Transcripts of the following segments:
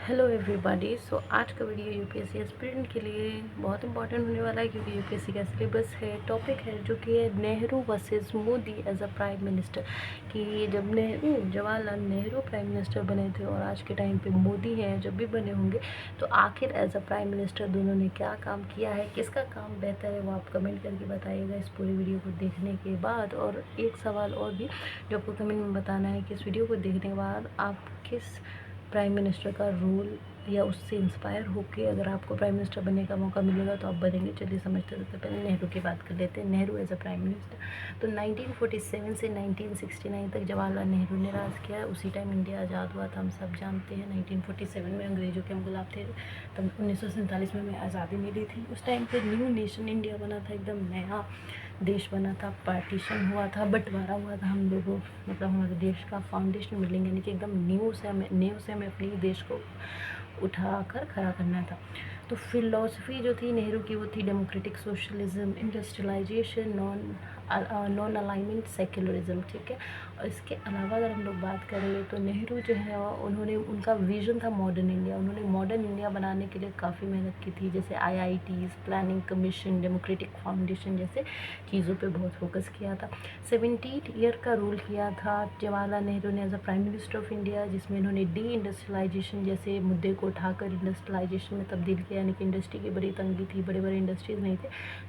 Hello everybody. सो आज का video UPSC aspirant के लिए बहुत इंपॉर्टेंट होने वाला है, क्योंकि यूपीएससी का सिलेबस है, टॉपिक है जो कि है Nehru versus Modi as a prime minister. कि जब जवाहरलाल नेहरू प्राइम मिनिस्टर बने थे और आज के टाइम पे मोदी हैं, जब भी बने होंगे तो आखिर एज अ प्राइम मिनिस्टर दोनों ने क्या काम किया है, किसका काम बेहतर है, वो आप कमेंट करके बताइएगा इस पूरी वीडियो को देखने के बाद। और एक सवाल और भी जो आपको कमेंट में बताना है कि इस वीडियो को देखने के बाद आप किस प्राइम मिनिस्टर का रोल या उससे इंस्पायर होके अगर आपको प्राइम मिनिस्टर बनने का मौका मिलेगा तो आप बनेंगे। चलिए समझते हैं। पहले नेहरू की बात कर लेते हैं। Nehru as a prime minister तो 1947 से 1969 तक जवाहरलाल नेहरू ने राज किया। उसी टाइम इंडिया आज़ाद हुआ था, हम सब जानते हैं। 1947 में अंग्रेज़ों के हम गुलाम थे, तब 1947 में हमें आज़ादी मिली थी। उस टाइम पे न्यू नेशन इंडिया बना था, एकदम नया देश बना था, पार्टीशन हुआ था, बंटवारा हुआ था हम लोगों, मतलब हमारे देश का फाउंडेशन बिल्डिंग, यानी कि एकदम नींव से हमें अपने देश को उठाकर खड़ा करना था। तो फिलॉसफी जो थी नेहरू की वो थी democratic socialism, industrialisation, non alignment, secularism. ठीक है। और इसके अलावा अगर हम लोग बात करेंगे तो नेहरू जो है उन्होंने, उनका विजन था मॉडर्न इंडिया। उन्होंने मॉडर्न इंडिया बनाने के लिए काफ़ी मेहनत की थी, जैसे IITs, planning commission, democratic foundation जैसे चीज़ों पे बहुत फोकस किया था। 17 ईयर का रूल किया था जवाहरलाल नेहरू ने as a prime minister of India, जिसमें इन्होंने डी इंडस्ट्रियलाइजेशन जैसे मुद्दे को उठाकर इंडस्ट्रियलाइजेशन में तब्दील किया, यानी कि इंडस्ट्री की बड़ी तंगी थी, बड़े बड़े इंडस्ट्रीज़ नहीं थे,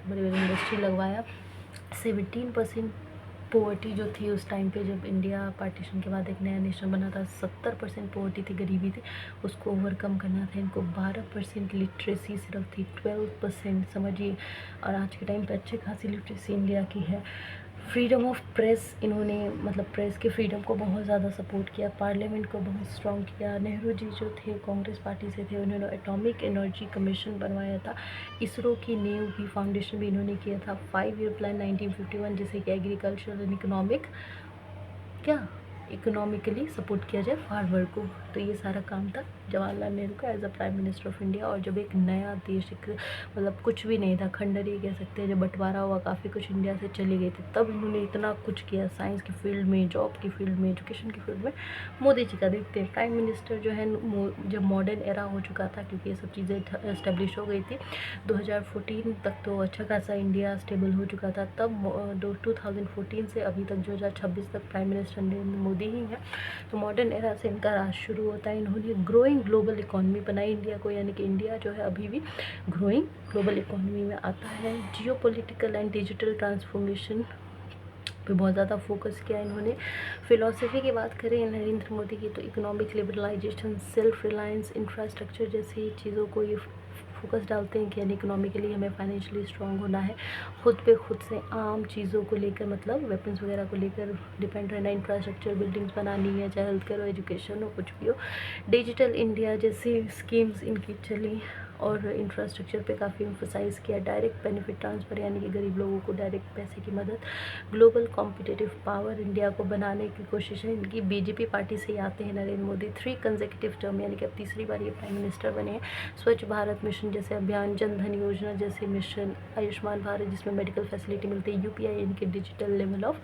बड़े बड़े इंडस्ट्री लगवाया। 17% पोवर्टी जो थी उस टाइम पे, जब इंडिया पार्टीशन के बाद एक नया नेशन बना था, 70% पोवर्टी थी, गरीबी थी, उसको ओवरकम करना था इनको। 12% लिटरेसी सिर्फ थी, 12% समझिए। और आज के टाइम पे अच्छी खासी लिटरेसी इंडिया की है। फ्रीडम ऑफ प्रेस, इन्होंने मतलब प्रेस के फ्रीडम को बहुत ज़्यादा सपोर्ट किया, पार्लियामेंट को बहुत स्ट्रॉन्ग किया। नेहरू जी जो थे कांग्रेस पार्टी से थे, उन्होंने एटॉमिक एनर्जी कमीशन बनवाया था। इसरो की नींव भी, फाउंडेशन भी इन्होंने किया था। 5 ईयर प्लान 1951, जैसे कि एग्रीकल्चर एंड इकोनॉमिकली सपोर्ट किया जाए फार्मर को। तो ये सारा काम था जवाहरलाल नेहरू का as a prime minister of India. और जब एक नया देश, एक मतलब कुछ भी नहीं था, खंडर ही कह सकते हैं, जब बंटवारा हुआ, काफ़ी कुछ इंडिया से चली गई थी, तब इन्होंने इतना कुछ किया साइंस की फील्ड में, जॉब की फील्ड में, एजुकेशन की फील्ड में। मोदी जी का देखते हैं प्राइम मिनिस्टर जो है, जब मॉडर्न एरा हो चुका था, क्योंकि ये सब चीज़ें इस्टेब्लिश हो गई थी 2014 तक, तो अच्छा खासा इंडिया स्टेबल हो चुका था। तब 2014 से अभी तक 2026 तक प्राइम मिनिस्टर मोदी ही है। तो मॉडर्न एरा से इनका राज शुरू होता है। इन्होंने ग्रोइंग ग्लोबल इकोनॉमी बनाई इंडिया को, यानी कि इंडिया जो है अभी भी ग्रोइंग ग्लोबल इकोनॉमी में आता है। जियो पॉलिटिकल एंड डिजिटल ट्रांसफॉर्मेशन पे बहुत ज़्यादा फोकस किया इन्होंने। फिलॉसफी की बात करें नरेंद्र मोदी की, तो economic liberalisation, self reliance, infrastructure जैसी चीज़ों को ये फोकस डालते हैं कि यानी इकोनॉमिकली हमें फाइनेंशियली स्ट्रॉन्ग होना है, खुद पे खुद से आम चीज़ों को लेकर, मतलब वेपन्स वगैरह को लेकर डिपेंड रहना, इंफ्रास्ट्रक्चर बिल्डिंग्स बनानी है, चाहे हेल्थ केयर हो, एजुकेशन हो, कुछ भी हो। डिजिटल इंडिया जैसी स्कीम्स इनकी चली और इंफ्रास्ट्रक्चर पे काफ़ी एम्फोसाइज़ किया। डायरेक्ट बेनिफिट ट्रांसफ़र, यानी कि गरीब लोगों को डायरेक्ट पैसे की मदद। ग्लोबल कॉम्पिटिटिव पावर इंडिया को बनाने की कोशिश है इनकी। बीजेपी पार्टी से ही आते हैं नरेंद्र मोदी। 3 कंसेक्यूटिव टर्म, यानी कि अब तीसरी बार ये प्राइम मिनिस्टर बने हैं। स्वच्छ भारत मिशन जैसे अभियान, जन धन योजना जैसे मिशन, आयुष्मान भारत जिसमें मेडिकल फैसिलिटी मिलती है, यूपीआई यानी कि digital level of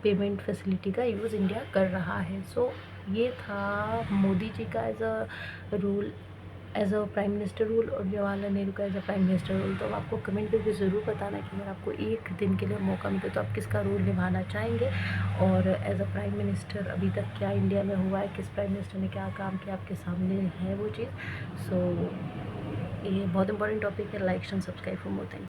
payment facility का यूज़ इंडिया कर रहा है। सो ये था मोदी जी का as a rule, as a prime minister rule, और जवाहरलाल नेहरू का as a prime minister rule. तो आपको कमेंट करके ज़रूर बताना कि अगर आपको एक दिन के लिए मौका मिले तो आप किसका रोल निभाना चाहेंगे, और एज अ प्राइम मिनिस्टर अभी तक क्या इंडिया में हुआ है, किस प्राइम मिनिस्टर ने क्या काम किया, आपके सामने है वो चीज़। सो ये बहुत इंपॉर्टेंट टॉपिक है। Like and subscribe for more. Thank